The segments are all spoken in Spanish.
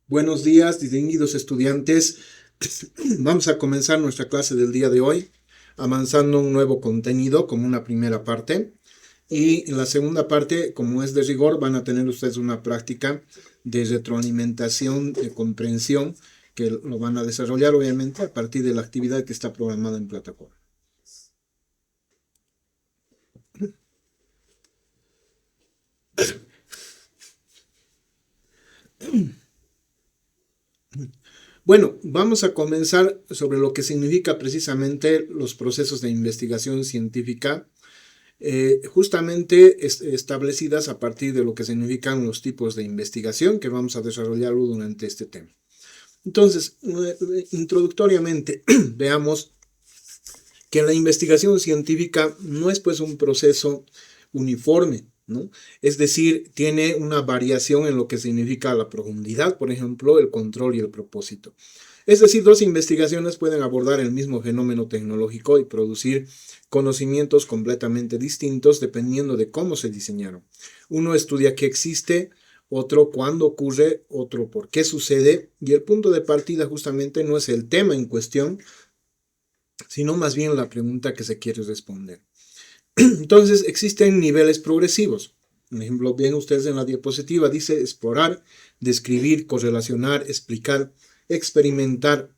Buenos días, distinguidos estudiantes. Vamos a comenzar nuestra clase del día de hoy, avanzando un nuevo contenido como una primera parte. Y en la segunda parte, como es de rigor, van a tener ustedes una práctica de retroalimentación, de comprensión, que lo van a desarrollar obviamente a partir de la actividad que está programada en plataforma. Bueno, vamos a comenzar sobre lo que significa precisamente los procesos de investigación científica, justamente establecidas a partir de lo que significan los tipos de investigación que vamos a desarrollarlo durante este tema. Entonces, introductoriamente, veamos que la investigación científica no es pues un proceso uniforme, ¿no? Es decir, tiene una variación en lo que significa la profundidad, por ejemplo, el control y el propósito. Es decir, dos investigaciones pueden abordar el mismo fenómeno tecnológico y producir conocimientos completamente distintos dependiendo de cómo se diseñaron. Uno estudia qué existe, otro cuándo ocurre, otro por qué sucede, y el punto de partida justamente no es el tema en cuestión, sino más bien la pregunta que se quiere responder. Entonces, existen niveles progresivos. Por ejemplo, ven ustedes en la diapositiva, dice explorar, describir, correlacionar, explicar, experimentar,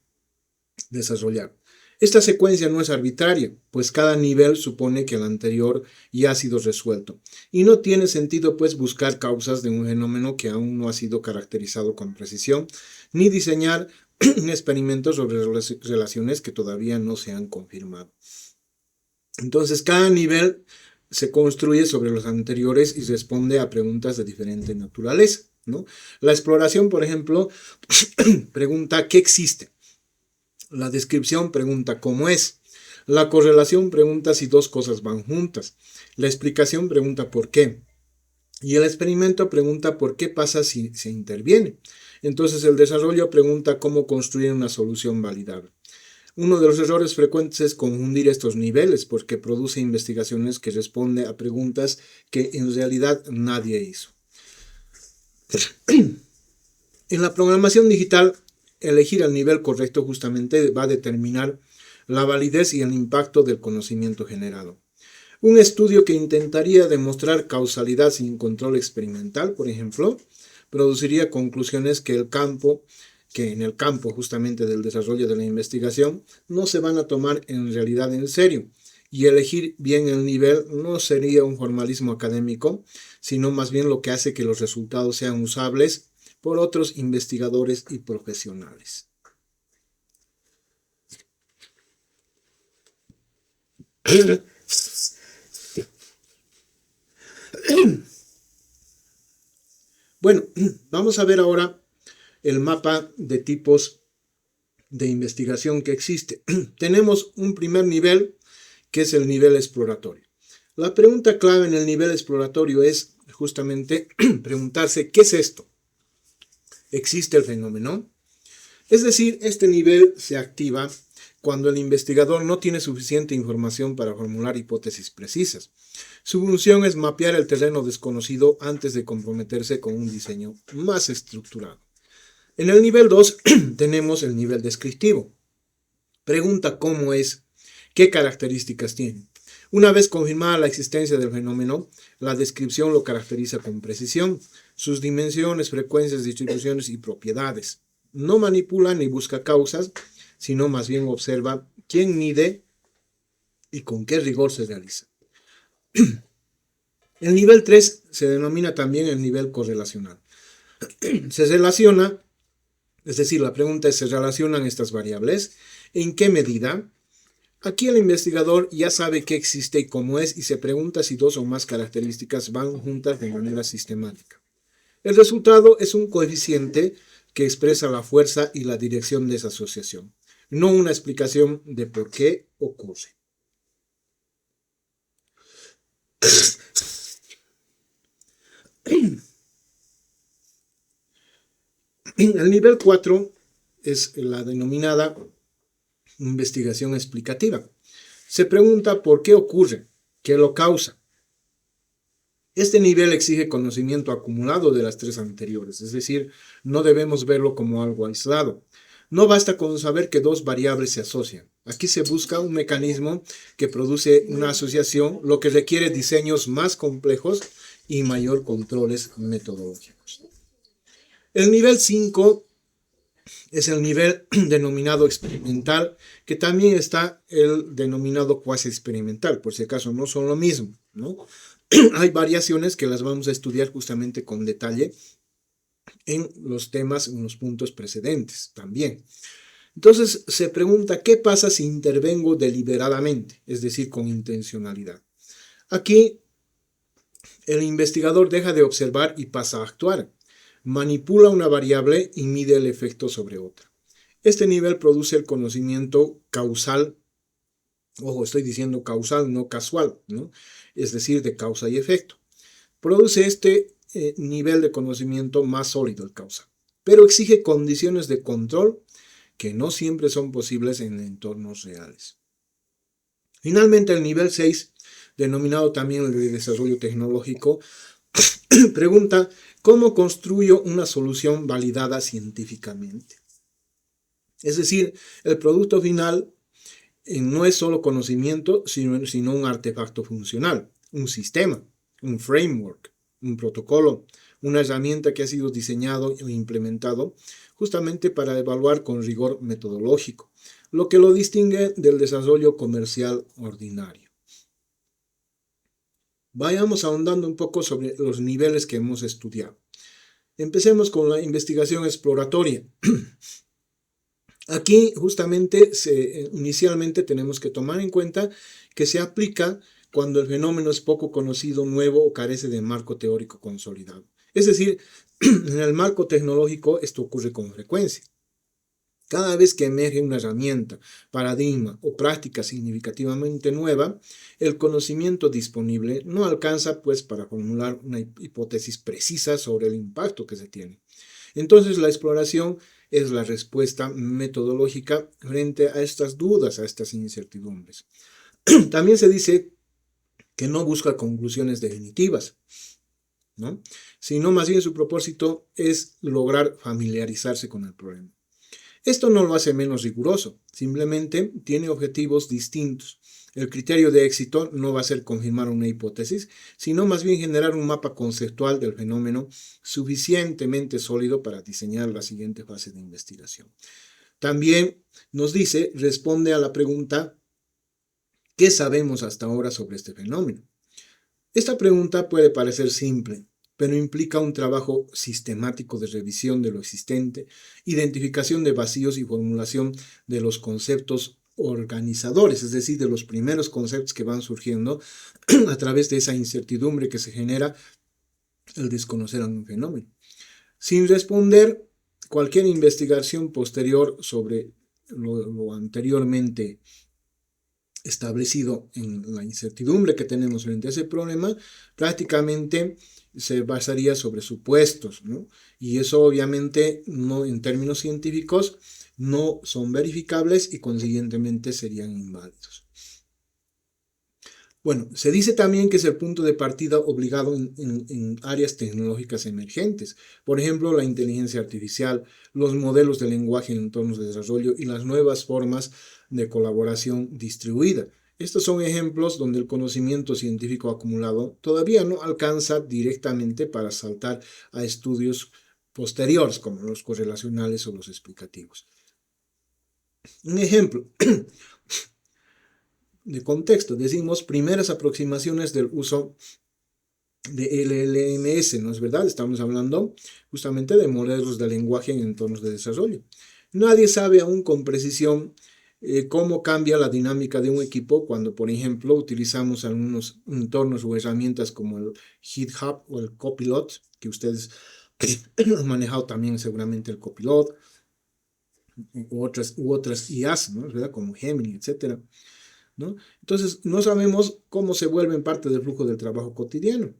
desarrollar. Esta secuencia no es arbitraria, pues cada nivel supone que el anterior ya ha sido resuelto. Y no tiene sentido pues buscar causas de un fenómeno que aún no ha sido caracterizado con precisión, ni diseñar experimentos sobre relaciones que todavía no se han confirmado. Entonces, cada nivel se construye sobre los anteriores y responde a preguntas de diferente naturaleza, ¿no? La exploración, por ejemplo, pregunta ¿qué existe? La descripción pregunta ¿cómo es? La correlación pregunta si dos cosas van juntas. La explicación pregunta ¿por qué? Y el experimento pregunta por qué pasa si se interviene. Entonces el desarrollo pregunta cómo construir una solución validable. Uno de los errores frecuentes es confundir estos niveles porque produce investigaciones que responden a preguntas que en realidad nadie hizo. En la programación digital, elegir el nivel correcto justamente va a determinar la validez y el impacto del conocimiento generado. Un estudio que intentaría demostrar causalidad sin control experimental, por ejemplo, produciría conclusiones que en el campo justamente del desarrollo de la investigación no se van a tomar en realidad en serio. Y elegir bien el nivel no sería un formalismo académico, sino más bien lo que hace que los resultados sean usables por otros investigadores y profesionales. Bueno, vamos a ver ahora el mapa de tipos de investigación que existe. Tenemos un primer nivel que es el nivel exploratorio. La pregunta clave en el nivel exploratorio es justamente preguntarse ¿qué es esto? ¿Existe el fenómeno? Es decir, este nivel se activa cuando el investigador no tiene suficiente información para formular hipótesis precisas. Su función es mapear el terreno desconocido antes de comprometerse con un diseño más estructurado. En el nivel 2 tenemos el nivel descriptivo. Pregunta cómo es, qué características tiene. Una vez confirmada la existencia del fenómeno, la descripción lo caracteriza con precisión, sus dimensiones, frecuencias, distribuciones y propiedades. No manipula ni busca causas, sino más bien observa quién mide y con qué rigor se realiza. El nivel 3 se denomina también el nivel correlacional. Se relaciona, es decir, la pregunta es, ¿se relacionan estas variables? ¿En qué medida? Aquí el investigador ya sabe qué existe y cómo es y se pregunta si dos o más características van juntas de manera sistemática. El resultado es un coeficiente que expresa la fuerza y la dirección de esa asociación, no una explicación de por qué ocurre. El nivel 4 es la denominada investigación explicativa. Se pregunta por qué ocurre, qué lo causa. Este nivel exige conocimiento acumulado de las tres anteriores, es decir, no debemos verlo como algo aislado. No basta con saber que dos variables se asocian. Aquí se busca un mecanismo que produce una asociación, lo que requiere diseños más complejos y mayor controles metodológicos. El nivel 5 es el nivel denominado experimental, que también está el denominado cuasi experimental, por si acaso no son lo mismo, ¿no? Hay variaciones que las vamos a estudiar justamente con detalle en los temas, en los puntos precedentes también. Entonces se pregunta, ¿qué pasa si intervengo deliberadamente? Es decir, con intencionalidad. Aquí el investigador deja de observar y pasa a actuar. Manipula una variable y mide el efecto sobre otra. Este nivel produce el conocimiento causal. Ojo, estoy diciendo causal, no casual, ¿no? Es decir, de causa y efecto. Produce este nivel de conocimiento más sólido, el causal, pero exige condiciones de control que no siempre son posibles en entornos reales. Finalmente, el nivel 6, denominado también el de desarrollo tecnológico, pregunta cómo construyo una solución validada científicamente. Es decir, el producto final no es solo conocimiento, sino un artefacto funcional, un sistema, un framework, un protocolo, una herramienta que ha sido diseñado e implementado justamente para evaluar con rigor metodológico, lo que lo distingue del desarrollo comercial ordinario. Vayamos ahondando un poco sobre los niveles que hemos estudiado. Empecemos con la investigación exploratoria. Aquí justamente inicialmente tenemos que tomar en cuenta que se aplica cuando el fenómeno es poco conocido, nuevo o carece de marco teórico consolidado. Es decir, en el marco tecnológico esto ocurre con frecuencia. Cada vez que emerge una herramienta, paradigma o práctica significativamente nueva, el conocimiento disponible no alcanza pues para formular una hipótesis precisa sobre el impacto que se tiene. Entonces la exploración es la respuesta metodológica frente a estas dudas, a estas incertidumbres. También se dice que no busca conclusiones definitivas, ¿no? Sino más bien su propósito es lograr familiarizarse con el problema. Esto no lo hace menos riguroso, simplemente tiene objetivos distintos. El criterio de éxito no va a ser confirmar una hipótesis, sino más bien generar un mapa conceptual del fenómeno suficientemente sólido para diseñar la siguiente fase de investigación. También nos dice, responde a la pregunta, ¿qué sabemos hasta ahora sobre este fenómeno? Esta pregunta puede parecer simple, pero implica un trabajo sistemático de revisión de lo existente, identificación de vacíos y formulación de los conceptos organizadores, es decir, de los primeros conceptos que van surgiendo a través de esa incertidumbre que se genera al desconocer a un fenómeno. Sin responder, cualquier investigación posterior sobre lo anteriormente establecido en la incertidumbre que tenemos frente a ese problema, prácticamente se basaría sobre supuestos, ¿no? Y eso obviamente no, en términos científicos no son verificables y consiguientemente serían inválidos. Bueno, se dice también que es el punto de partida obligado en áreas tecnológicas emergentes, por ejemplo, la inteligencia artificial, los modelos de lenguaje en entornos de desarrollo y las nuevas formas de colaboración distribuida. Estos son ejemplos donde el conocimiento científico acumulado todavía no alcanza directamente para saltar a estudios posteriores, como los correlacionales o los explicativos. Un ejemplo de contexto, decimos primeras aproximaciones del uso de LLMS, ¿no es verdad? Estamos hablando justamente de modelos de lenguaje en entornos de desarrollo. Nadie sabe aún con precisión cómo cambia la dinámica de un equipo cuando, por ejemplo, utilizamos algunos entornos o herramientas como el GitHub o el Copilot, que ustedes han manejado también seguramente el Copilot, u otras IAs, ¿no es verdad? Como Gemini, etcétera, ¿no? Entonces, no sabemos cómo se vuelven parte del flujo del trabajo cotidiano.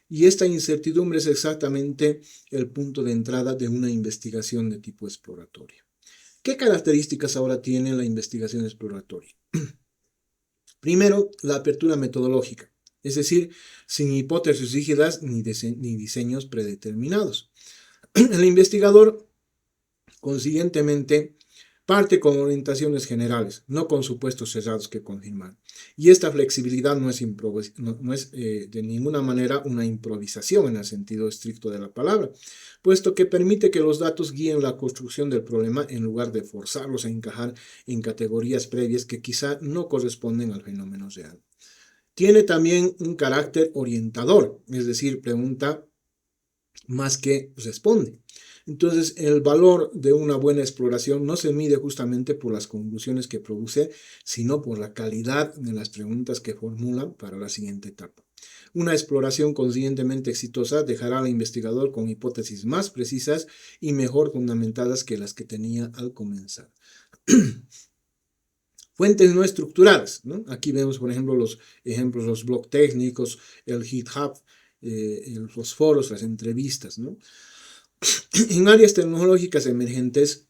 Y esta incertidumbre es exactamente el punto de entrada de una investigación de tipo exploratorio. ¿Qué características ahora tiene la investigación exploratoria? Primero, la apertura metodológica. es decir, sin hipótesis rígidas ni diseños predeterminados. El investigador, consiguientemente, parte con orientaciones generales, no con supuestos cerrados que confirmar. Y esta flexibilidad no es de ninguna manera una improvisación en el sentido estricto de la palabra, puesto que permite que los datos guíen la construcción del problema en lugar de forzarlos a encajar en categorías previas que quizá no corresponden al fenómeno real. Tiene también un carácter orientador, es decir, pregunta más que responde. Entonces, el valor de una buena exploración no se mide justamente por las conclusiones que produce, sino por la calidad de las preguntas que formula para la siguiente etapa. Una exploración conscientemente exitosa dejará al investigador con hipótesis más precisas y mejor fundamentadas que las que tenía al comenzar. Fuentes no estructuradas, ¿no? Aquí vemos, por ejemplo, los ejemplos, los blogs técnicos, el GitHub, los foros, las entrevistas, ¿no? En áreas tecnológicas emergentes,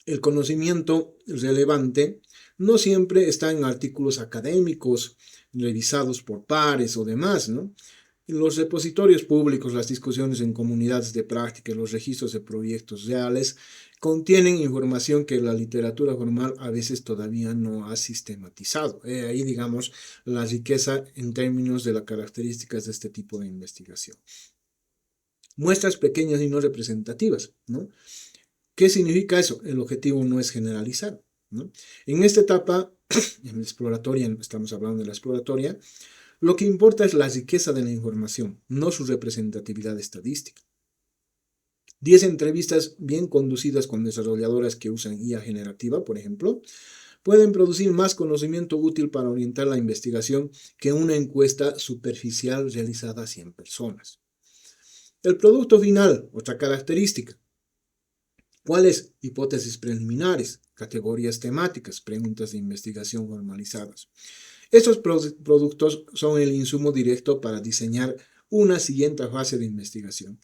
el conocimiento relevante no siempre está en artículos académicos revisados por pares o demás, ¿no? Los repositorios públicos, las discusiones en comunidades de práctica, los registros de proyectos reales contienen información que la literatura formal a veces todavía no ha sistematizado. Ahí, digamos, la riqueza en términos de las características de este tipo de investigación. Muestras pequeñas y no representativas, ¿no? ¿Qué significa eso? El objetivo no es generalizar, ¿no? En esta etapa, en la exploratoria, estamos hablando de la exploratoria, lo que importa es la riqueza de la información, no su representatividad estadística. 10 entrevistas bien conducidas con desarrolladoras que usan IA generativa, por ejemplo, pueden producir más conocimiento útil para orientar la investigación que una encuesta superficial realizada a 100 personas. El producto final, otra característica. ¿Cuáles? Hipótesis preliminares, categorías temáticas, preguntas de investigación formalizadas. Estos productos son el insumo directo para diseñar una siguiente fase de investigación.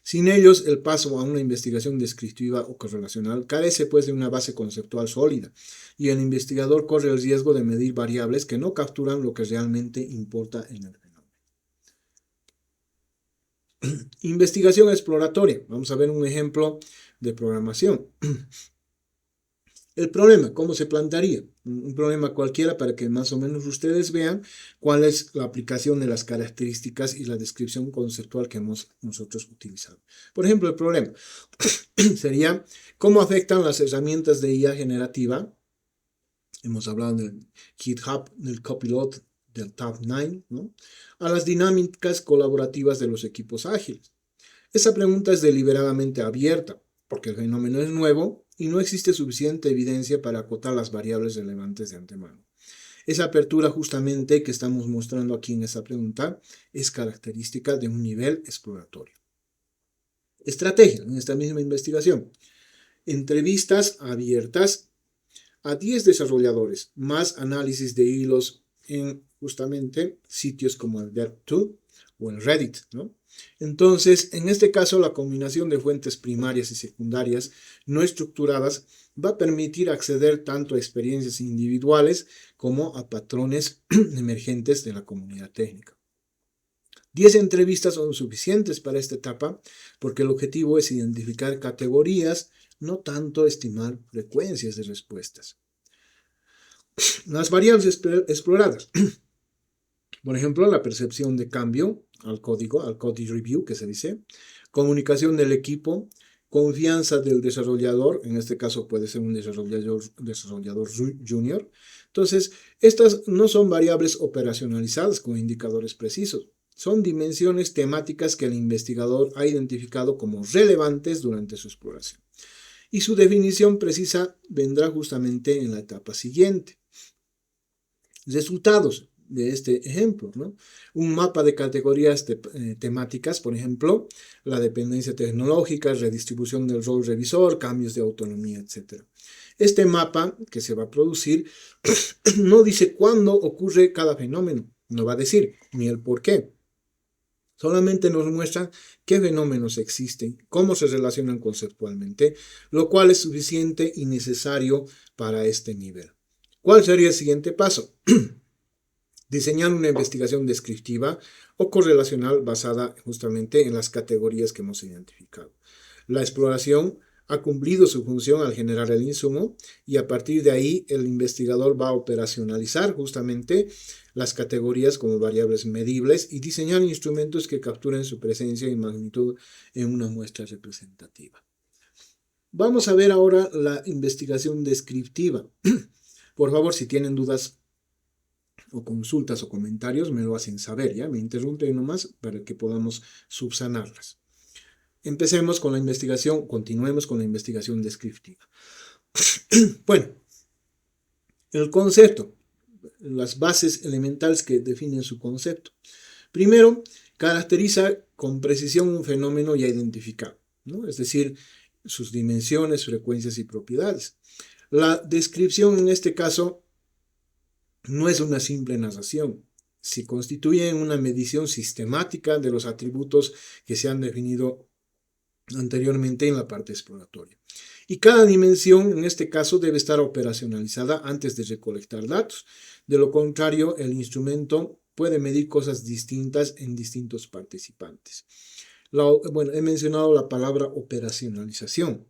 Sin ellos, el paso a una investigación descriptiva o correlacional carece pues de una base conceptual sólida, y el investigador corre el riesgo de medir variables que no capturan lo que realmente importa en el fenómeno. Investigación exploratoria. Vamos a ver un ejemplo de programación. El problema, ¿cómo se plantearía? Un problema cualquiera para que más o menos ustedes vean cuál es la aplicación de las características y la descripción conceptual que hemos nosotros utilizado. Por ejemplo, el problema sería cómo afectan las herramientas de IA generativa. Hemos hablado del GitHub, del Copilot, del Tabnine, ¿no? A las dinámicas colaborativas de los equipos ágiles. Esa pregunta es deliberadamente abierta, porque el fenómeno es nuevo y no existe suficiente evidencia para acotar las variables relevantes de antemano. Esa apertura justamente que estamos mostrando aquí en esa pregunta es característica de un nivel exploratorio. Estrategia en esta misma investigación. Entrevistas abiertas a 10 desarrolladores, más análisis de hilos en justamente sitios como el Dev2 o el Reddit, ¿no? Entonces, en este caso, la combinación de fuentes primarias y secundarias no estructuradas va a permitir acceder tanto a experiencias individuales como a patrones emergentes de la comunidad técnica. 10 entrevistas son suficientes para esta etapa porque el objetivo es identificar categorías, no tanto estimar frecuencias de respuestas. Las variables exploradas. Por ejemplo, la percepción de cambio al code review que se dice, comunicación del equipo, confianza del desarrollador, en este caso puede ser un desarrollador junior. Entonces, estas no son variables operacionalizadas con indicadores precisos, son dimensiones temáticas que el investigador ha identificado como relevantes durante su exploración. Y su definición precisa vendrá justamente en la etapa siguiente. Resultados de este ejemplo, ¿no? Un mapa de categorías temáticas, por ejemplo, la dependencia tecnológica, redistribución del rol revisor, cambios de autonomía, etc. Este mapa que se va a producir no dice cuándo ocurre cada fenómeno, no va a decir ni el por qué. Solamente nos muestra qué fenómenos existen, cómo se relacionan conceptualmente, lo cual es suficiente y necesario para este nivel. ¿Cuál sería el siguiente paso? Diseñar una investigación descriptiva o correlacional basada justamente en las categorías que hemos identificado. La exploración ha cumplido su función al generar el insumo y a partir de ahí el investigador va a operacionalizar justamente las categorías como variables medibles y diseñar instrumentos que capturen su presencia y magnitud en una muestra representativa. Vamos a ver ahora la investigación descriptiva. Por favor, si tienen dudas o consultas o comentarios, me lo hacen saber, ¿ya? Me interrumpen nomás para que podamos subsanarlas. Empecemos con la investigación, continuemos con la investigación descriptiva. Bueno, el concepto, las bases elementales que definen su concepto. Primero, caracteriza con precisión un fenómeno ya identificado, ¿no? Es decir, sus dimensiones, frecuencias y propiedades. La descripción en este caso no es una simple narración, se constituye en una medición sistemática de los atributos que se han definido anteriormente en la parte exploratoria. Y cada dimensión, en este caso, debe estar operacionalizada antes de recolectar datos. De lo contrario, el instrumento puede medir cosas distintas en distintos participantes. Bueno, he mencionado la palabra operacionalización.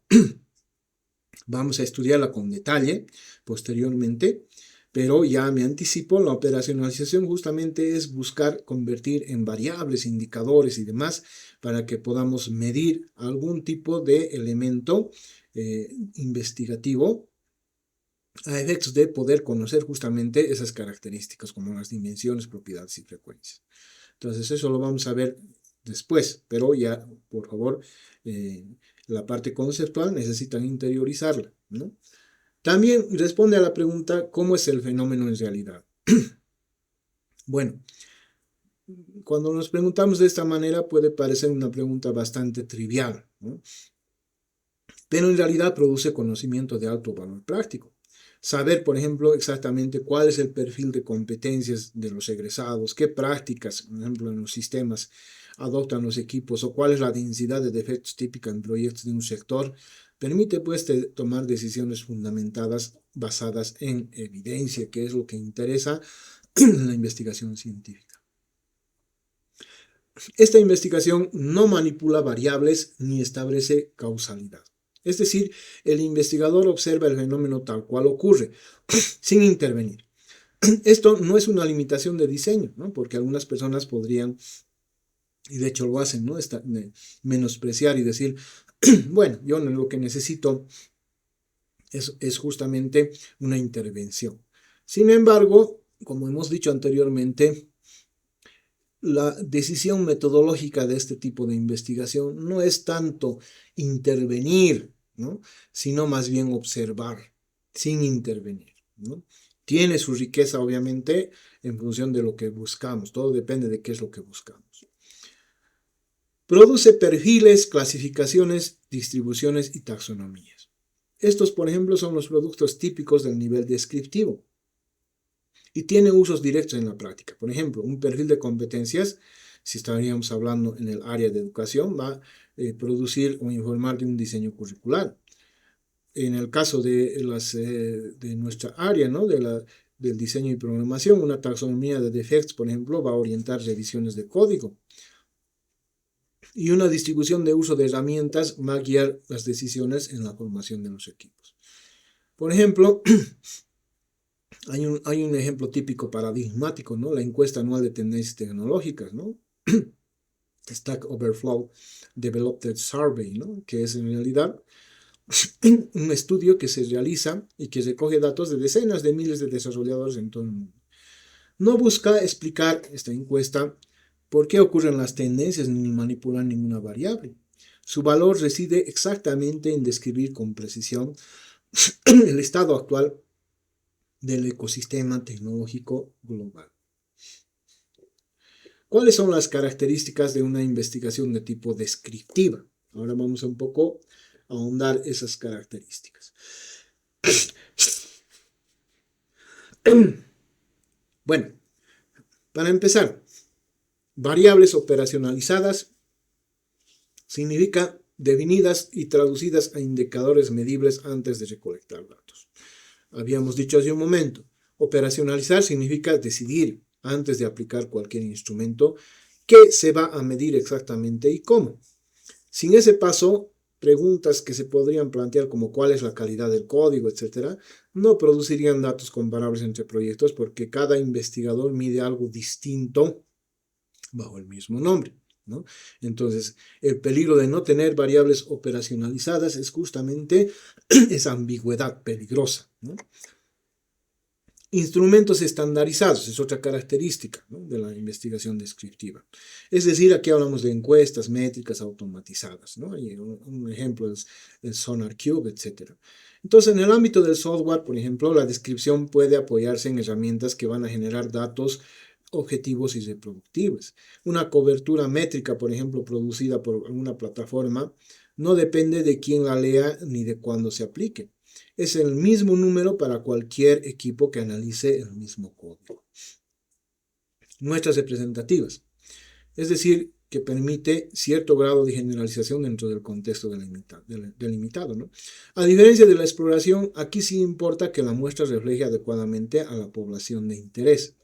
Vamos a estudiarla con detalle posteriormente, pero ya me anticipo, la operacionalización justamente es buscar convertir en variables, indicadores y demás para que podamos medir algún tipo de elemento investigativo a efectos de poder conocer justamente esas características como las dimensiones, propiedades y frecuencias. Entonces eso lo vamos a ver después, pero ya, por favor, la parte conceptual necesitan interiorizarla, ¿no? También responde a la pregunta, ¿cómo es el fenómeno en realidad? Bueno, cuando nos preguntamos de esta manera puede parecer una pregunta bastante trivial, ¿no? Pero en realidad produce conocimiento de alto valor práctico. Saber, por ejemplo, exactamente cuál es el perfil de competencias de los egresados, qué prácticas, por ejemplo, en los sistemas adoptan los equipos o cuál es la densidad de defectos típica en proyectos de un sector, permite pues tomar decisiones fundamentadas basadas en evidencia, que es lo que interesa en la investigación científica. Esta investigación no manipula variables ni establece causalidad. Es decir, el investigador observa el fenómeno tal cual ocurre, sin intervenir. Esto no es una limitación de diseño, ¿no? Porque algunas personas podrían, y de hecho lo hacen, ¿no? Menospreciar y decir, bueno, yo lo que necesito es justamente una intervención. Sin embargo, como hemos dicho anteriormente, la decisión metodológica de este tipo de investigación no es tanto intervenir, ¿no? Sino más bien observar, sin intervenir, ¿no? Tiene su riqueza, obviamente, en función de lo que buscamos. Todo depende de qué es lo que buscamos. Produce perfiles, clasificaciones, distribuciones y taxonomías. Estos, por ejemplo, son los productos típicos del nivel descriptivo. Y tiene usos directos en la práctica. Por ejemplo, un perfil de competencias, si estaríamos hablando en el área de educación, va a producir o informar de un diseño curricular. En el caso de nuestra área, ¿no? Del diseño y programación, una taxonomía de defectos, por ejemplo, va a orientar revisiones de código. Y una distribución de uso de herramientas va a guiar las decisiones en la formación de los equipos. Por ejemplo, hay un ejemplo típico paradigmático, ¿no? La encuesta anual de tendencias tecnológicas, ¿no? Stack Overflow Developed Survey, ¿no? Que es en realidad un estudio que se realiza y que recoge datos de decenas de miles de desarrolladores en todo el mundo. No busca explicar esta encuesta por qué ocurren las tendencias ni manipular ninguna variable. Su valor reside exactamente en describir con precisión el estado actual del ecosistema tecnológico global. ¿Cuáles son las características de una investigación de tipo descriptiva? Ahora vamos a un poco a ahondar esas características. Bueno, para empezar, variables operacionalizadas significa definidas y traducidas a indicadores medibles antes de recolectar datos. Habíamos dicho hace un momento, operacionalizar significa decidir, antes de aplicar cualquier instrumento, qué se va a medir exactamente y cómo. Sin ese paso, preguntas que se podrían plantear como cuál es la calidad del código, etcétera, no producirían datos comparables entre proyectos porque cada investigador mide algo distinto bajo el mismo nombre, ¿no? Entonces, el peligro de no tener variables operacionalizadas es justamente esa ambigüedad peligrosa, ¿no? Instrumentos estandarizados es otra característica, ¿no?, de la investigación descriptiva. Es decir, aquí hablamos de encuestas, métricas automatizadas, ¿no? Y un ejemplo es el SonarQube, etc. Entonces, en el ámbito del software, por ejemplo, la descripción puede apoyarse en herramientas que van a generar datos objetivos y reproductibles. Una cobertura métrica, por ejemplo, producida por alguna plataforma, no depende de quién la lea ni de cuándo se aplique. Es el mismo número para cualquier equipo que analice el mismo código. Muestras representativas, es decir, que permite cierto grado de generalización dentro del contexto delimitado, ¿no? A diferencia de la exploración, aquí sí importa que la muestra refleje adecuadamente a la población de interés.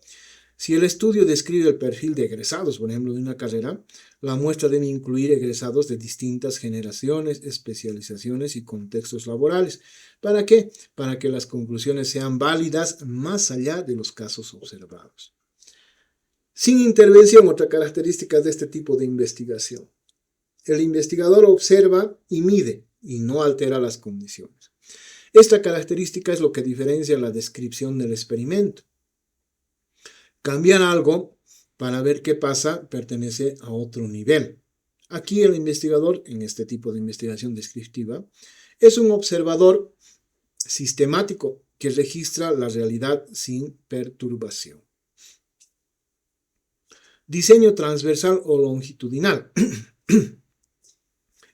Si el estudio describe el perfil de egresados, por ejemplo, de una carrera, la muestra debe incluir egresados de distintas generaciones, especializaciones y contextos laborales. ¿Para qué? Para que las conclusiones sean válidas más allá de los casos observados. Sin intervención, otra característica de este tipo de investigación. El investigador observa y mide y no altera las condiciones. Esta característica es lo que diferencia la descripción del experimento. Cambiar algo para ver qué pasa pertenece a otro nivel. Aquí el investigador, en este tipo de investigación descriptiva, es un observador sistemático que registra la realidad sin perturbación. Diseño transversal o longitudinal.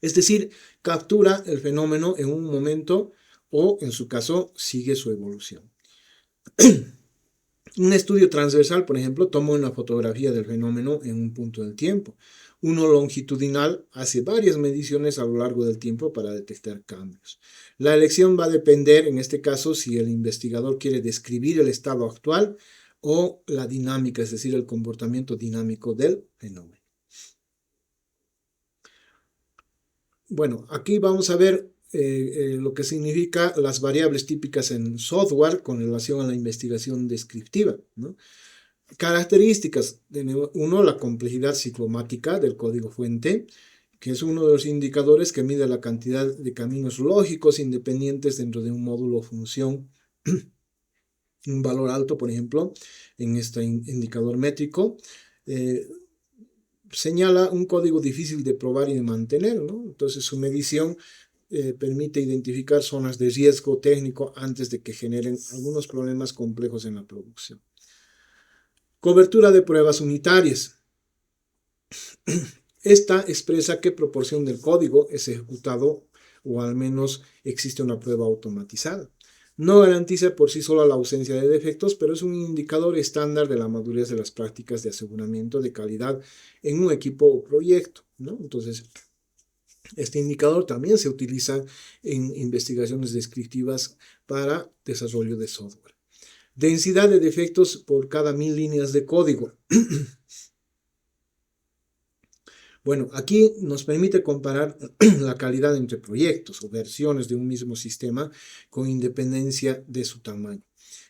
Es decir, captura el fenómeno en un momento o, en su caso, sigue su evolución. Un estudio transversal, por ejemplo, toma una fotografía del fenómeno en un punto del tiempo. Uno longitudinal hace varias mediciones a lo largo del tiempo para detectar cambios. La elección va a depender, en este caso, si el investigador quiere describir el estado actual o la dinámica, es decir, el comportamiento dinámico del fenómeno. Bueno, aquí vamos a ver lo que significa las variables típicas en software con relación a la investigación descriptiva, ¿no? Características. Uno, la complejidad ciclomática del código fuente, que es uno de los indicadores que mide la cantidad de caminos lógicos independientes dentro de un módulo o función. Un valor alto, por ejemplo, en este indicador métrico, señala un código difícil de probar y de mantener, ¿no? Entonces su medición permite identificar zonas de riesgo técnico antes de que generen algunos problemas complejos en la producción. Cobertura de pruebas unitarias. Esta expresa qué proporción del código es ejecutado o al menos existe una prueba automatizada. No garantiza por sí sola la ausencia de defectos, pero es un indicador estándar de la madurez de las prácticas de aseguramiento de calidad en un equipo o proyecto, ¿no? Entonces, este indicador también se utiliza en investigaciones descriptivas para desarrollo de software. Densidad de defectos por cada 1000 líneas de código. Bueno, aquí nos permite comparar la calidad entre proyectos o versiones de un mismo sistema con independencia de su tamaño.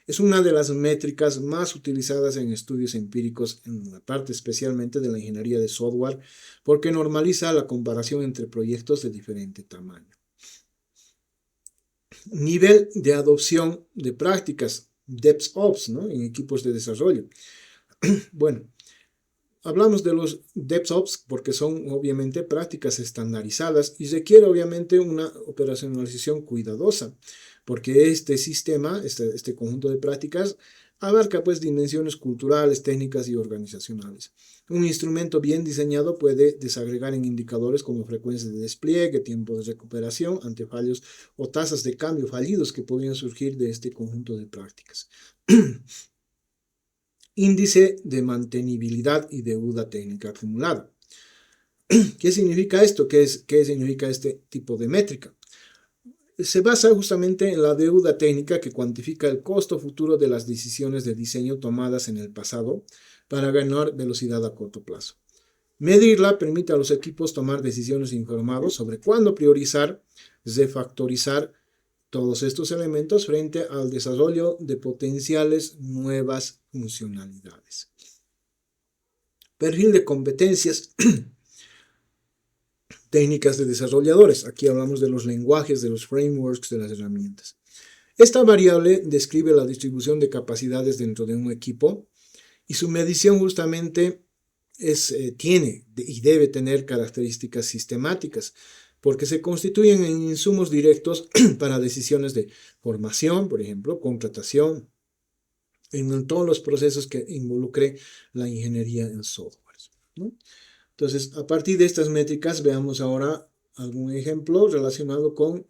Es una de las métricas más utilizadas en estudios empíricos, en la parte especialmente de la ingeniería de software, porque normaliza la comparación entre proyectos de diferente tamaño. Nivel de adopción de prácticas, DevOps, ¿no?, en equipos de desarrollo. Bueno, hablamos de los DevOps porque son obviamente prácticas estandarizadas y requiere obviamente una operacionalización cuidadosa, porque este sistema, este conjunto de prácticas, abarca pues dimensiones culturales, técnicas y organizacionales. Un instrumento bien diseñado puede desagregar en indicadores como frecuencia de despliegue, tiempo de recuperación ante fallos o tasas de cambio fallidos que podrían surgir de este conjunto de prácticas. Índice de mantenibilidad y deuda técnica acumulada. ¿Qué significa esto? ¿Qué significa este tipo de métrica? se basa justamente en la deuda técnica que cuantifica el costo futuro de las decisiones de diseño tomadas en el pasado para ganar velocidad a corto plazo. Medirla permite a los equipos tomar decisiones informadas sobre cuándo priorizar, refactorizar todos estos elementos frente al desarrollo de potenciales nuevas funcionalidades. Perfil de competencias técnicas de desarrolladores. Aquí hablamos de los lenguajes, de los frameworks, de las herramientas. Esta variable describe la distribución de capacidades dentro de un equipo y su medición justamente tiene y debe tener características sistemáticas porque se constituyen en insumos directos para decisiones de formación, por ejemplo, contratación, en todos los procesos que involucre la ingeniería en software, ¿no? Entonces, a partir de estas métricas, veamos ahora algún ejemplo relacionado con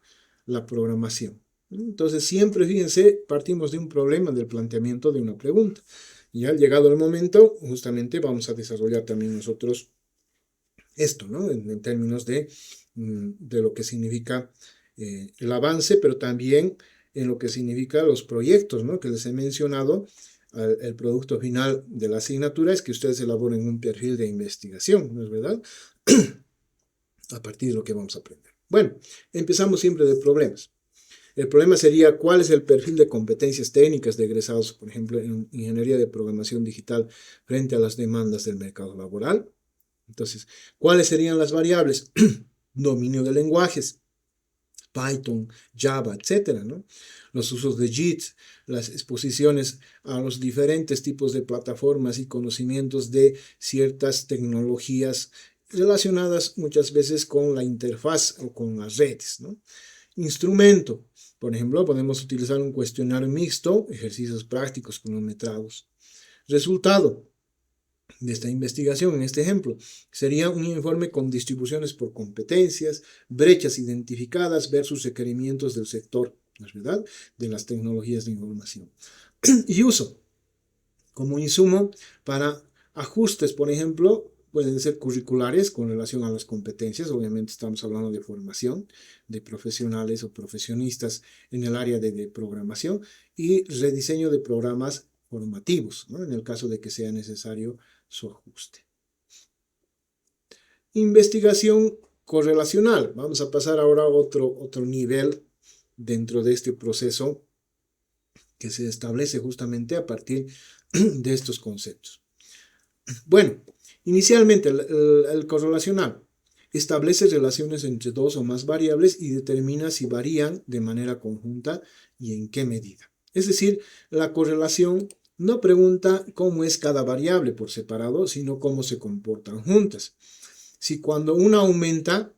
la programación. Entonces, siempre, fíjense, partimos de un problema, del planteamiento de una pregunta. Y al llegado el momento, justamente vamos a desarrollar también nosotros esto, ¿no? En términos de lo que significa el avance, pero también en lo que significa los proyectos, ¿no? Que les he mencionado. El producto final de la asignatura es que ustedes elaboren un perfil de investigación, ¿no es verdad? A partir de lo que vamos a aprender. Bueno, empezamos siempre de problemas. El problema sería cuál es el perfil de competencias técnicas de egresados, por ejemplo, en ingeniería de programación digital frente a las demandas del mercado laboral. Entonces, ¿cuáles serían las variables? Dominio de lenguajes, Python, Java, etcétera, ¿no? Los usos de JIT, las exposiciones a los diferentes tipos de plataformas y conocimientos de ciertas tecnologías relacionadas muchas veces con la interfaz o con las redes, ¿no? Instrumento, por ejemplo, podemos utilizar un cuestionario mixto, ejercicios prácticos cronometrados. Resultado de esta investigación, en este ejemplo, sería un informe con distribuciones por competencias, brechas identificadas versus requerimientos del sector, ¿no es verdad?, de las tecnologías de información. Y uso como insumo para ajustes, por ejemplo, pueden ser curriculares con relación a las competencias. Obviamente estamos hablando de formación de profesionales o profesionistas en el área de programación y rediseño de programas formativos, ¿no?, en el caso de que sea necesario su ajuste. Investigación correlacional. Vamos a pasar ahora a otro nivel dentro de este proceso que se establece justamente a partir de estos conceptos. Bueno, inicialmente el correlacional establece relaciones entre dos o más variables y determina si varían de manera conjunta y en qué medida. Es decir, la correlación no pregunta cómo es cada variable por separado, sino cómo se comportan juntas. Si cuando una aumenta,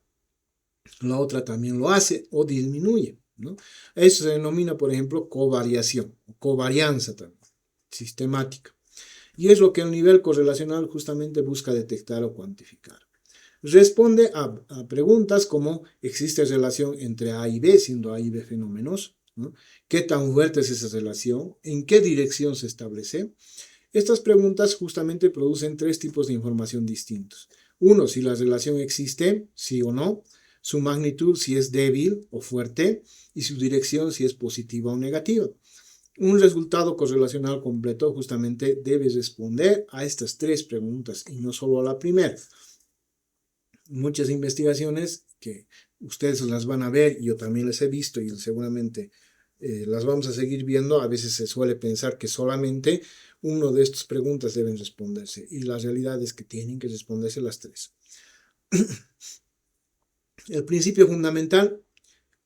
la otra también lo hace o disminuye, ¿no? Eso se denomina, por ejemplo, covariación, covarianza también, sistemática. Y es lo que el nivel correlacional justamente busca detectar o cuantificar. Responde a preguntas como: ¿existe relación entre A y B, siendo A y B fenómenos? ¿No? ¿Qué tan fuerte es esa relación? ¿En qué dirección se establece? Estas preguntas justamente producen tres tipos de información distintos. Uno, si la relación existe, sí o no. Su magnitud, si es débil o fuerte. Y su dirección, si es positiva o negativa. Un resultado correlacional completo justamente debe responder a estas tres preguntas y no solo a la primera. Muchas investigaciones que ustedes las van a ver, yo también las he visto y seguramente las vamos a seguir viendo. A veces se suele pensar que solamente una de estas preguntas deben responderse y la realidad es que tienen que responderse las tres. El principio fundamental: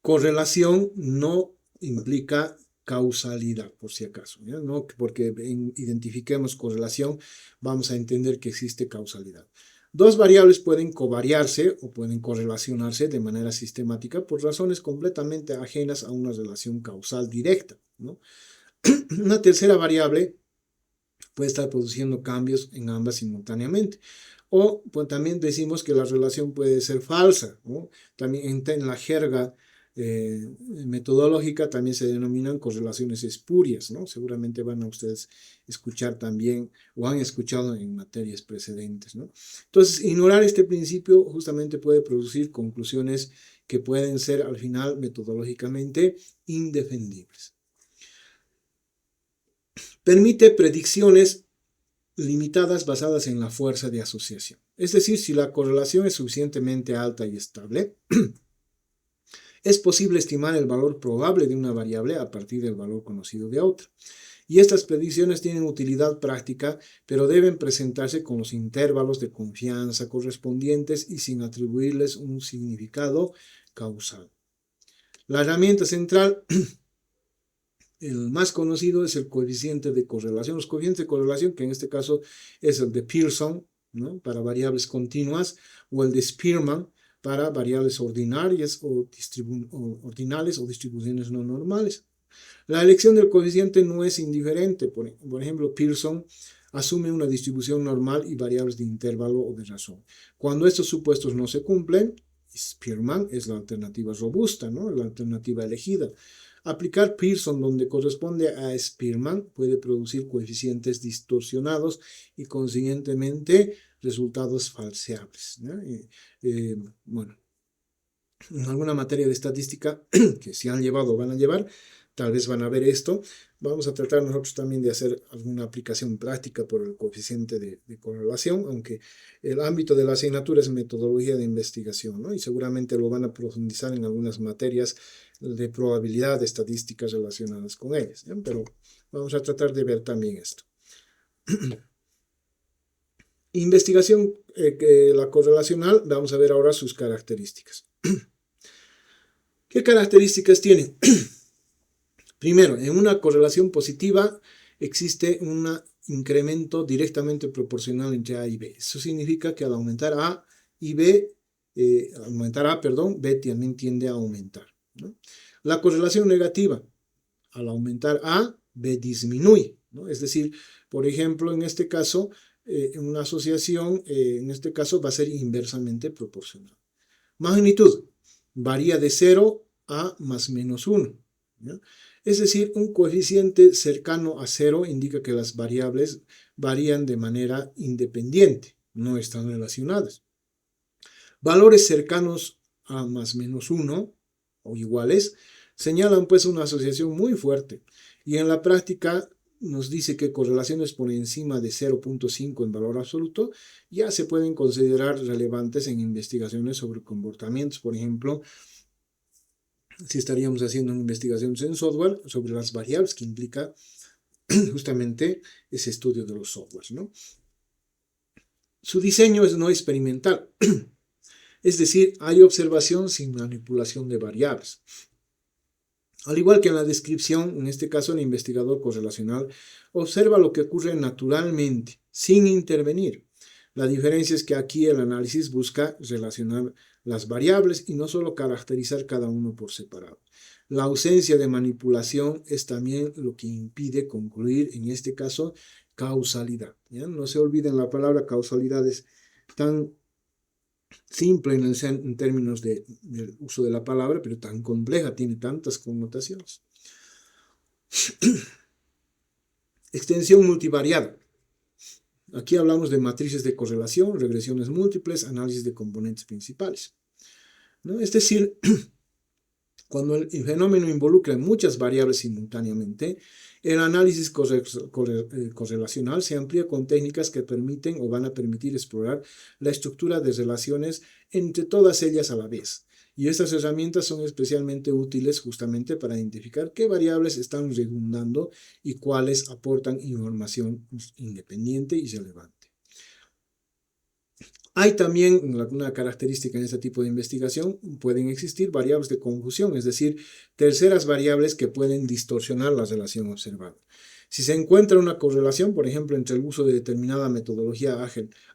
correlación no implica causalidad, por si acaso, ¿ya? No porque identifiquemos correlación vamos a entender que existe causalidad. Dos variables pueden covariarse o pueden correlacionarse de manera sistemática por razones completamente ajenas a una relación causal directa, ¿no? Una tercera variable puede estar produciendo cambios en ambas simultáneamente. O pues, también decimos que la relación puede ser falsa, ¿no? También en la jerga metodológica también se denominan correlaciones espurias, ¿no? Seguramente van a ustedes escuchar también o han escuchado en materias precedentes, ¿no? Entonces, ignorar este principio justamente puede producir conclusiones que pueden ser al final metodológicamente indefendibles. Permite predicciones limitadas basadas en la fuerza de asociación. Es decir, si la correlación es suficientemente alta y estable, es posible estimar el valor probable de una variable a partir del valor conocido de otra. Y estas predicciones tienen utilidad práctica, pero deben presentarse con los intervalos de confianza correspondientes y sin atribuirles un significado causal. La herramienta central, el más conocido, es el coeficiente de correlación. Los coeficientes de correlación, que en este caso es el de Pearson, ¿no?, para variables continuas, o el de Spearman para variables ordinarias o ordinales o distribuciones no normales. La elección del coeficiente no es indiferente. Por ejemplo, Pearson asume una distribución normal y variables de intervalo o de razón. Cuando estos supuestos no se cumplen, Spearman es la alternativa robusta, ¿no?, la alternativa elegida. Aplicar Pearson donde corresponde a Spearman puede producir coeficientes distorsionados y consiguientemente resultados falseables, ¿no? Bueno, en alguna materia de estadística que se han llevado o van a llevar, tal vez van a ver esto. Vamos a tratar nosotros también de hacer alguna aplicación práctica por el coeficiente de correlación, aunque el ámbito de la asignatura es metodología de investigación, ¿no? Y seguramente lo van a profundizar en algunas materias de probabilidad, de estadísticas relacionadas con ellas, ¿eh? Pero vamos a tratar de ver también esto. Investigación, la correlacional, vamos a ver ahora sus características. ¿Qué características tiene? Primero, en una correlación positiva existe un incremento directamente proporcional entre A y B. Eso significa que al aumentar A y B, B también tiende a aumentar, ¿no? La correlación negativa, al aumentar A, B disminuye, ¿no? Es decir, por ejemplo, en este caso, una asociación, en este caso, va a ser inversamente proporcional. Magnitud, varía de 0 a más menos 1, ¿no? Es decir, un coeficiente cercano a 0 indica que las variables varían de manera independiente, no están relacionadas. Valores cercanos a más menos 1 o iguales señalan pues una asociación muy fuerte, y en la práctica nos dice que correlaciones por encima de 0.5 en valor absoluto ya se pueden considerar relevantes en investigaciones sobre comportamientos. Por ejemplo, si estaríamos haciendo una investigación en software sobre las variables que implica justamente ese estudio de los softwares, ¿no? Su diseño es no experimental, es decir, hay observación sin manipulación de variables. Al igual que en la descripción, en este caso el investigador correlacional observa lo que ocurre naturalmente, sin intervenir. La diferencia es que aquí el análisis busca relacionar las variables y no solo caracterizar cada uno por separado. La ausencia de manipulación es también lo que impide concluir, en este caso, causalidad, ¿ya? No se olviden, la palabra causalidad es tan simple en términos del uso de la palabra, pero tan compleja, tiene tantas connotaciones. Extensión multivariada. Aquí hablamos de matrices de correlación, regresiones múltiples, análisis de componentes principales, ¿no? Es decir, cuando el fenómeno involucra muchas variables simultáneamente, el análisis correlacional se amplía con técnicas que permiten o van a permitir explorar la estructura de relaciones entre todas ellas a la vez. Y estas herramientas son especialmente útiles justamente para identificar qué variables están redundando y cuáles aportan información independiente y relevante. Hay también una característica en este tipo de investigación: pueden existir variables de confusión, es decir, terceras variables que pueden distorsionar la relación observada. Si se encuentra una correlación, por ejemplo, entre el uso de determinada metodología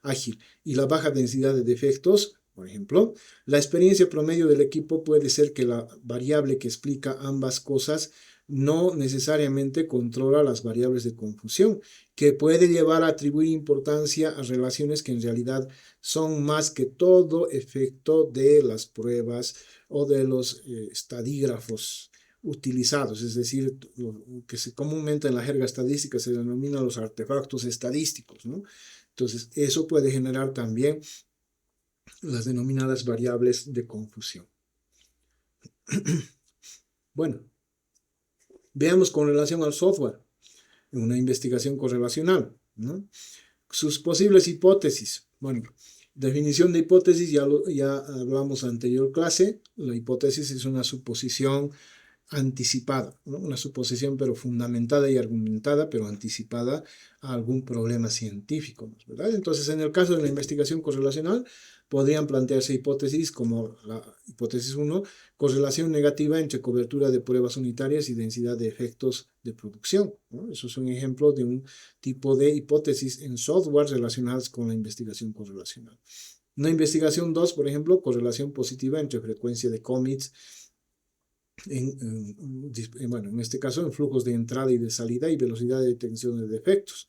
ágil y la baja densidad de defectos, por ejemplo, la experiencia promedio del equipo puede ser que la variable que explica ambas cosas no necesariamente controla las variables de confusión, que puede llevar a atribuir importancia a relaciones que en realidad son más que todo efecto de las pruebas o de los estadígrafos utilizados, es decir, lo que comúnmente en la jerga estadística se denomina los artefactos estadísticos, ¿no? Entonces, eso puede generar también las denominadas variables de confusión. Bueno, veamos con relación al software, una investigación correlacional, ¿no? Sus posibles hipótesis. Bueno, definición de hipótesis, ya hablamos en anterior clase. La hipótesis es una suposición anticipada, ¿no? Una suposición pero fundamentada y argumentada, pero anticipada a algún problema científico, ¿verdad? Entonces, en el caso de la investigación correlacional, podrían plantearse hipótesis como la hipótesis 1, correlación negativa entre cobertura de pruebas unitarias y densidad de efectos de producción, ¿no? Eso es un ejemplo de un tipo de hipótesis en software relacionadas con la investigación correlacional. Una investigación 2, por ejemplo, correlación positiva entre frecuencia de commits en este caso en flujos de entrada y de salida y velocidad de detección de defectos.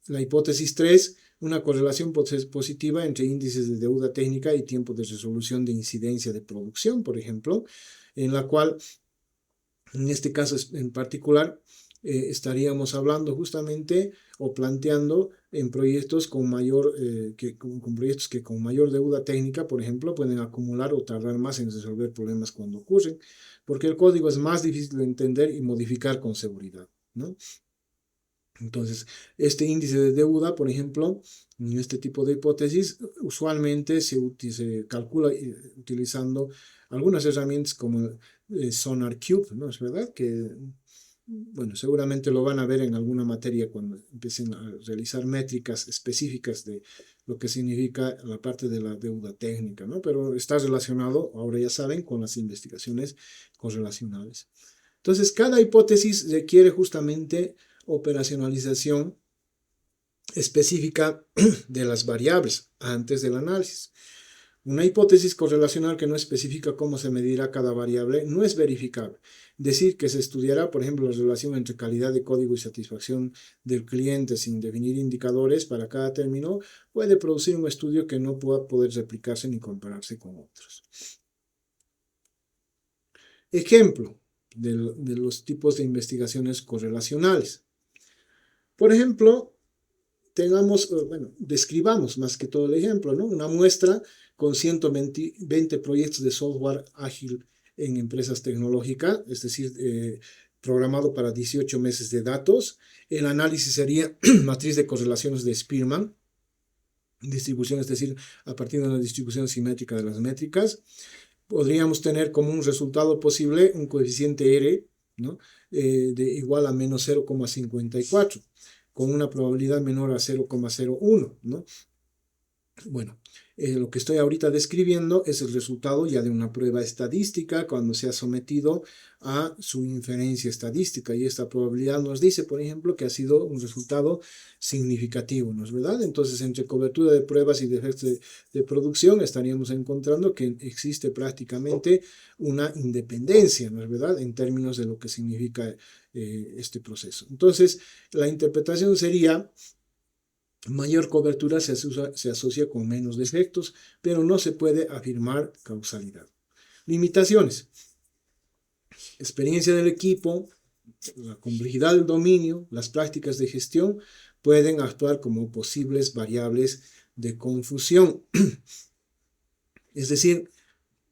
La hipótesis 3, una correlación positiva entre índices de deuda técnica y tiempo de resolución de incidencia de producción, por ejemplo, en la cual, en este caso en particular, estaríamos hablando justamente o planteando en proyectos con proyectos que con mayor deuda técnica, por ejemplo, pueden acumular o tardar más en resolver problemas cuando ocurren, porque el código es más difícil de entender y modificar con seguridad, ¿no? Entonces, este índice de deuda, por ejemplo, en este tipo de hipótesis, usualmente se calcula utilizando algunas herramientas como SonarQube, ¿no? Es verdad que, bueno, seguramente lo van a ver en alguna materia cuando empiecen a realizar métricas específicas de lo que significa la parte de la deuda técnica, ¿no? Pero está relacionado, ahora ya saben, con las investigaciones correlacionales. Entonces, cada hipótesis requiere justamente operacionalización específica de las variables antes del análisis. Una hipótesis correlacional que no especifica cómo se medirá cada variable no es verificable. Decir que se estudiará, por ejemplo, la relación entre calidad de código y satisfacción del cliente sin definir indicadores para cada término puede producir un estudio que no pueda poder replicarse ni compararse con otros. Ejemplo de los tipos de investigaciones correlacionales. Por ejemplo, describamos más que todo el ejemplo, ¿no? Una muestra con 120 proyectos de software ágil en empresas tecnológicas, es decir, programado para 18 meses de datos. El análisis sería matriz de correlaciones de Spearman, distribución, es decir, a partir de una distribución simétrica de las métricas. Podríamos tener como un resultado posible un coeficiente R, ¿no? De igual a menos 0,54, con una probabilidad menor a 0,01, ¿no? Bueno, lo que estoy ahorita describiendo es el resultado ya de una prueba estadística cuando se ha sometido a su inferencia estadística, y esta probabilidad nos dice, por ejemplo, que ha sido un resultado significativo, ¿no es verdad? Entonces, entre cobertura de pruebas y defectos de producción estaríamos encontrando que existe prácticamente una independencia, ¿no es verdad?, en términos de lo que significa este proceso. Entonces, la interpretación sería: mayor cobertura se asocia con menos defectos, pero no se puede afirmar causalidad. Limitaciones: experiencia del equipo, la complejidad del dominio, las prácticas de gestión pueden actuar como posibles variables de confusión. Es decir,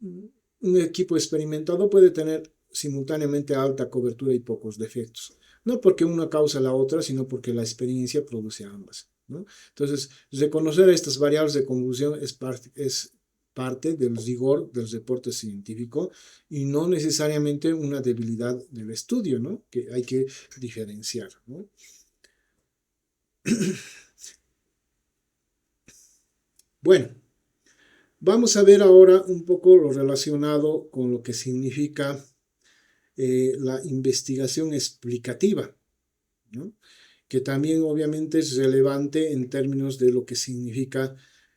un equipo experimentado puede tener simultáneamente alta cobertura y pocos defectos. No porque una causa la otra, sino porque la experiencia produce ambas, ¿no? Entonces, reconocer estas variables de confusión es parte del rigor del reporte científico y no necesariamente una debilidad del estudio, ¿no?, que hay que diferenciar, ¿no? Bueno, vamos a ver ahora un poco lo relacionado con lo que significa la investigación explicativa, ¿no?, que también obviamente es relevante en términos de lo que significa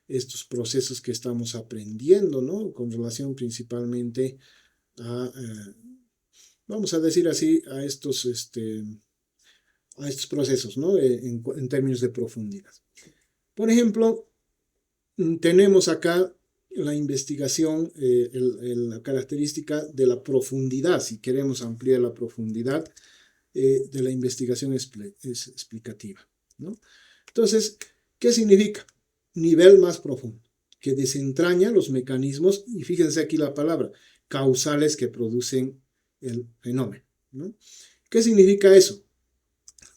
estos procesos que estamos aprendiendo, ¿no?, con relación principalmente a, vamos a decir así, a estos procesos, ¿no?, en términos de profundidad. Por ejemplo, tenemos acá la investigación, la característica de la profundidad, si queremos ampliar la profundidad de la investigación explicativa, ¿no? Entonces, ¿qué significa? Nivel más profundo, que desentraña los mecanismos, y fíjense aquí la palabra, causales que producen el fenómeno, ¿no? ¿Qué significa eso?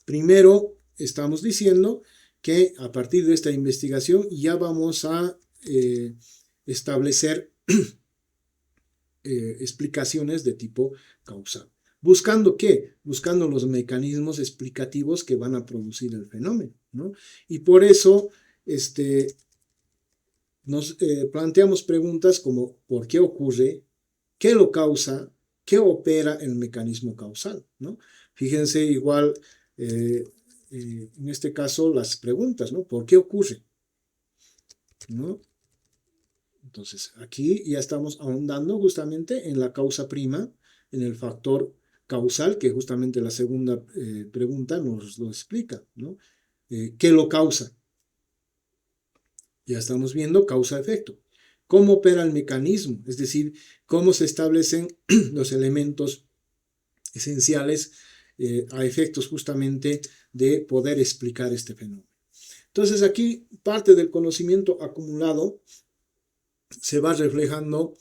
Primero, estamos diciendo que a partir de esta investigación ya vamos a establecer explicaciones de tipo causal. ¿Buscando qué? Buscando los mecanismos explicativos que van a producir el fenómeno, ¿no? Y por eso nos planteamos preguntas como ¿por qué ocurre? ¿Qué lo causa? ¿Qué opera el mecanismo causal? ¿No? Fíjense igual, en este caso, las preguntas, ¿no? ¿Por qué ocurre? ¿No? Entonces, aquí ya estamos ahondando justamente en la causa prima, en el factor causal, que justamente la segunda pregunta nos lo explica, ¿no? ¿Qué lo causa? Ya estamos viendo causa-efecto. ¿Cómo opera el mecanismo? Es decir, cómo se establecen los elementos esenciales a efectos justamente de poder explicar este fenómeno. Entonces aquí parte del conocimiento acumulado se va reflejando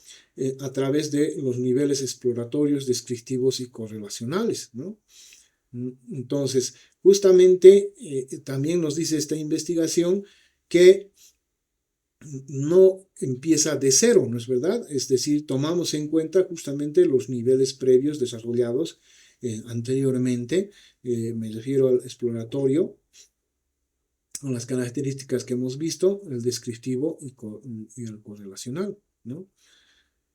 a través de los niveles exploratorios, descriptivos y correlacionales, ¿no? Entonces, justamente también nos dice esta investigación que no empieza de cero, ¿no es verdad? Es decir, tomamos en cuenta justamente los niveles previos desarrollados anteriormente, me refiero al exploratorio, con las características que hemos visto, el descriptivo y el correlacional, ¿no?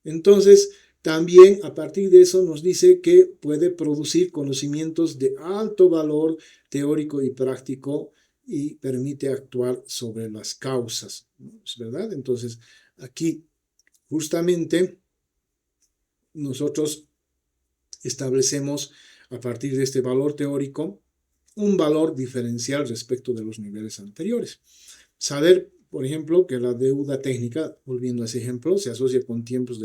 Entonces, también a partir de eso nos dice que puede producir conocimientos de alto valor teórico y práctico y permite actuar sobre las causas, ¿no? ¿Es verdad? Entonces, aquí justamente nosotros establecemos a partir de este valor teórico un valor diferencial respecto de los niveles anteriores. Saber, por ejemplo, que la deuda técnica, volviendo a ese ejemplo, se asocia con tiempos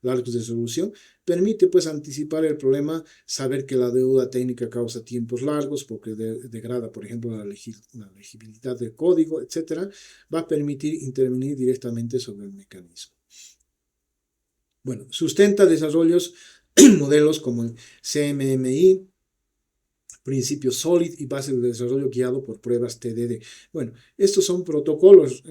largos de solución, permite pues anticipar el problema, saber que la deuda técnica causa tiempos largos porque degrada, por ejemplo, la legibilidad del código, etc., va a permitir intervenir directamente sobre el mecanismo. Bueno, sustenta desarrollos, modelos como el CMMI, principios SOLID y bases de desarrollo guiado por pruebas TDD. Bueno, estos son protocolos,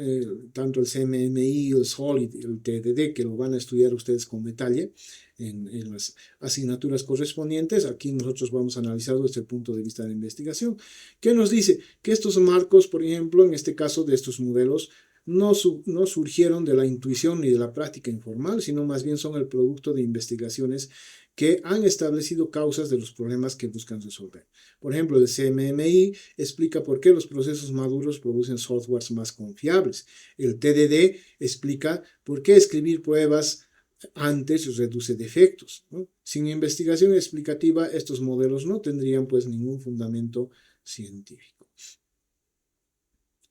tanto el CMMI, el SOLID y el TDD, que lo van a estudiar ustedes con detalle en las asignaturas correspondientes. Aquí nosotros vamos a analizarlo desde el punto de vista de la investigación. ¿Qué nos dice? Que estos marcos, por ejemplo, en este caso de estos modelos, no surgieron de la intuición ni de la práctica informal, sino más bien son el producto de investigaciones que han establecido causas de los problemas que buscan resolver. Por ejemplo, el CMMI explica por qué los procesos maduros producen softwares más confiables. El TDD explica por qué escribir pruebas antes reduce defectos, ¿no? Sin investigación explicativa, estos modelos no tendrían pues ningún fundamento científico.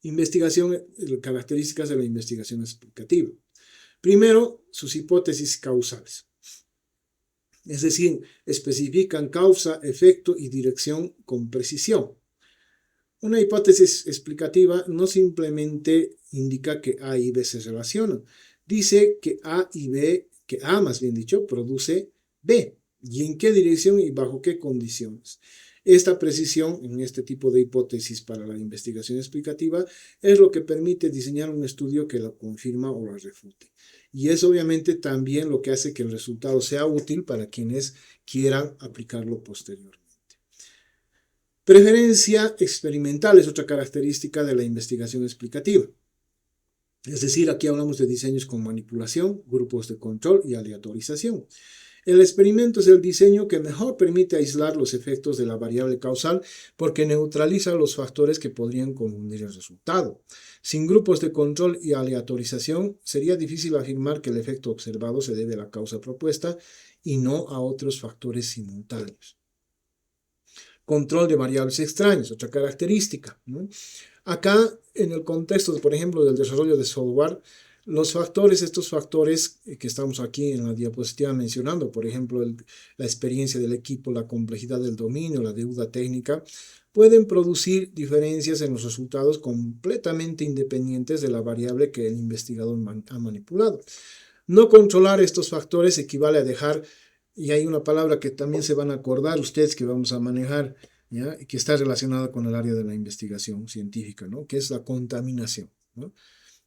Investigación, características de la investigación explicativa. Primero, sus hipótesis causales. Es decir, especifican causa, efecto y dirección con precisión. Una hipótesis explicativa no simplemente indica que A y B se relacionan. Dice que A más bien dicho, produce B. ¿Y en qué dirección y bajo qué condiciones? Esta precisión en este tipo de hipótesis para la investigación explicativa es lo que permite diseñar un estudio que lo confirma o lo refute. Y es obviamente también lo que hace que el resultado sea útil para quienes quieran aplicarlo posteriormente. Preferencia experimental es otra característica de la investigación explicativa. Es decir, aquí hablamos de diseños con manipulación, grupos de control y aleatorización. El experimento es el diseño que mejor permite aislar los efectos de la variable causal porque neutraliza los factores que podrían confundir el resultado. Sin grupos de control y aleatorización, sería difícil afirmar que el efecto observado se debe a la causa propuesta y no a otros factores simultáneos. Control de variables extrañas, otra característica, ¿no? Acá, en el contexto, por ejemplo, del desarrollo de software, estos factores que estamos aquí en la diapositiva mencionando, por ejemplo, la experiencia del equipo, la complejidad del dominio, la deuda técnica, pueden producir diferencias en los resultados completamente independientes de la variable que el investigador ha manipulado. No controlar estos factores equivale a dejar, y hay una palabra que también se van a acordar ustedes que vamos a manejar, ¿ya? Que está relacionada con el área de la investigación científica, ¿no? Que es la contaminación, ¿no?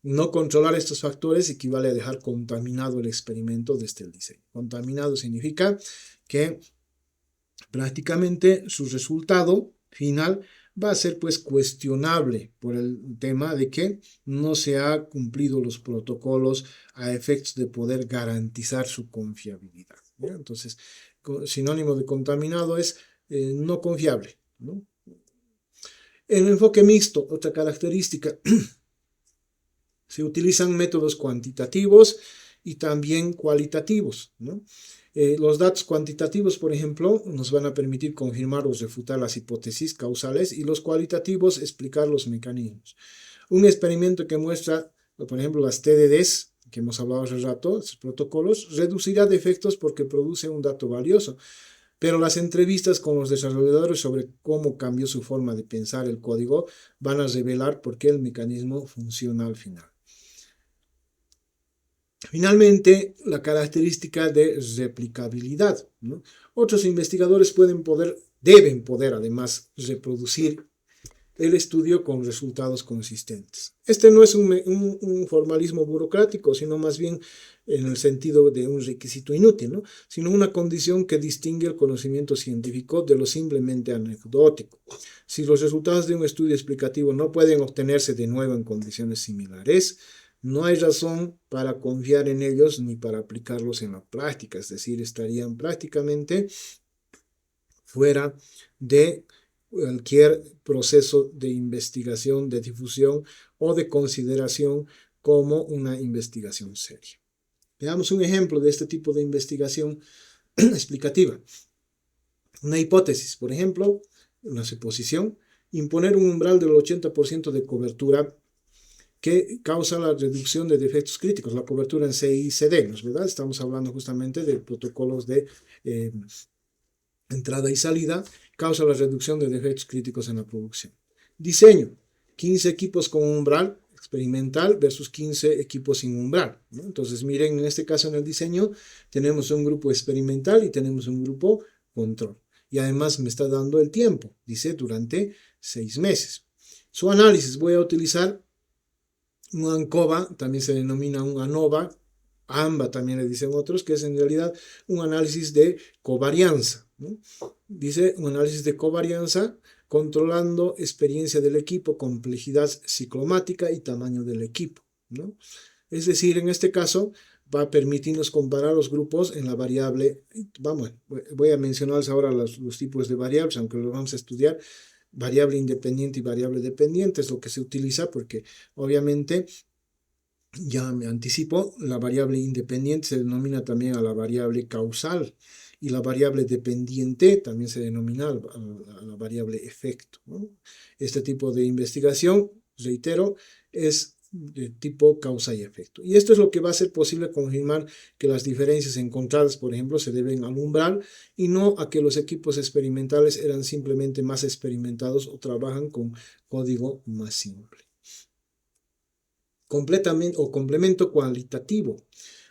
No controlar estos factores equivale a dejar contaminado el experimento desde el diseño. Contaminado significa que prácticamente su resultado final va a ser pues cuestionable por el tema de que no se ha cumplido los protocolos a efectos de poder garantizar su confiabilidad, ¿ya? Entonces, sinónimo de contaminado es no confiable, ¿no? El enfoque mixto, otra característica, se utilizan métodos cuantitativos y también cualitativos, ¿no? Los datos cuantitativos, por ejemplo, nos van a permitir confirmar o refutar las hipótesis causales y los cualitativos explicar los mecanismos. Un experimento que muestra, por ejemplo, las TDDs, que hemos hablado hace rato, esos protocolos, reducirá defectos porque produce un dato valioso. Pero las entrevistas con los desarrolladores sobre cómo cambió su forma de pensar el código van a revelar por qué el mecanismo funciona al final. Finalmente, la característica de replicabilidad, ¿no? Otros investigadores deben poder además reproducir el estudio con resultados consistentes. Este no es un formalismo burocrático, sino más bien en el sentido de un requisito inútil, ¿no? Sino una condición que distingue el conocimiento científico de lo simplemente anecdótico. Si los resultados de un estudio explicativo no pueden obtenerse de nuevo en condiciones similares, no hay razón para confiar en ellos ni para aplicarlos en la práctica, es decir, estarían prácticamente fuera de cualquier proceso de investigación, de difusión o de consideración como una investigación seria. Veamos un ejemplo de este tipo de investigación explicativa. Una hipótesis, por ejemplo, una suposición, imponer un umbral del 80% de cobertura que causa la reducción de defectos críticos, la cobertura en CI/CD, ¿no es verdad? Estamos hablando justamente de protocolos de entrada y salida, causa la reducción de defectos críticos en la producción. Diseño, 15 equipos con umbral experimental versus 15 equipos sin umbral, ¿no? Entonces, miren, en este caso en el diseño tenemos un grupo experimental y tenemos un grupo control. Y además me está dando el tiempo, dice durante 6 meses. Su análisis, voy a utilizar un ANCOVA, también se denomina un ANOVA, AMBA también le dicen otros, que es en realidad un análisis de covarianza, ¿no? Dice un análisis de covarianza controlando experiencia del equipo, complejidad ciclomática y tamaño del equipo, ¿no? Es decir, en este caso va a permitirnos comparar los grupos en la variable, voy a mencionarles ahora los tipos de variables, aunque los vamos a estudiar. Variable independiente y variable dependiente es lo que se utiliza porque obviamente, ya me anticipo, la variable independiente se denomina también a la variable causal y la variable dependiente también se denomina a la variable efecto, ¿no? Este tipo de investigación, reitero, es de tipo causa y efecto. Y esto es lo que va a hacer posible confirmar que las diferencias encontradas, por ejemplo, se deben al umbral y no a que los equipos experimentales eran simplemente más experimentados o trabajan con código más simple. Complemento cualitativo.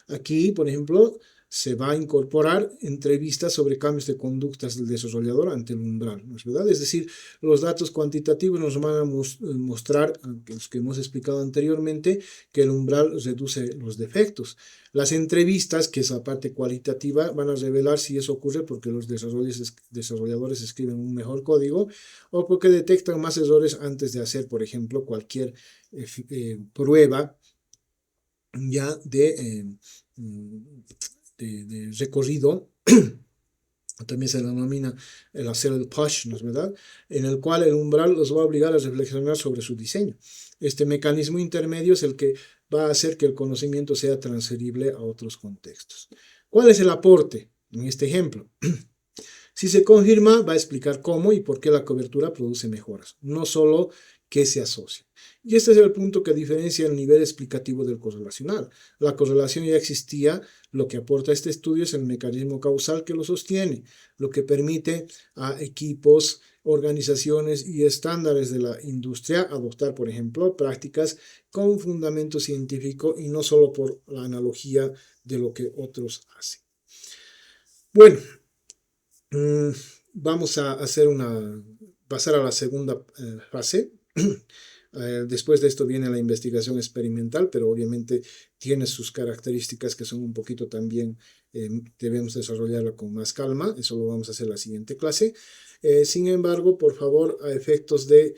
Aquí, por ejemplo, se va a incorporar entrevistas sobre cambios de conductas del desarrollador ante el umbral, ¿no es verdad? Es decir, los datos cuantitativos nos van a mostrar, los que hemos explicado anteriormente, que el umbral reduce los defectos. Las entrevistas, que es la parte cualitativa, van a revelar si eso ocurre porque los desarrolladores escriben un mejor código o porque detectan más errores antes de hacer, por ejemplo, cualquier prueba ya de recorrido, también se denomina el hacer el push, ¿no es verdad? En el cual el umbral los va a obligar a reflexionar sobre su diseño. Este mecanismo intermedio es el que va a hacer que el conocimiento sea transferible a otros contextos. ¿Cuál es el aporte en este ejemplo? Si se confirma, va a explicar cómo y por qué la cobertura produce mejoras, no solo qué se asocia. Y este es el punto que diferencia el nivel explicativo del correlacional. La correlación ya existía, lo que aporta este estudio es el mecanismo causal que lo sostiene, lo que permite a equipos organizaciones y estándares de la industria, adoptar, por ejemplo, prácticas con fundamento científico y no solo por la analogía de lo que otros hacen. Bueno, vamos a pasar a la segunda fase. Después de esto viene la investigación experimental, pero obviamente tiene sus características que son un poquito también, debemos desarrollarla con más calma. Eso lo vamos a hacer en la siguiente clase. Sin embargo, por favor, a efectos de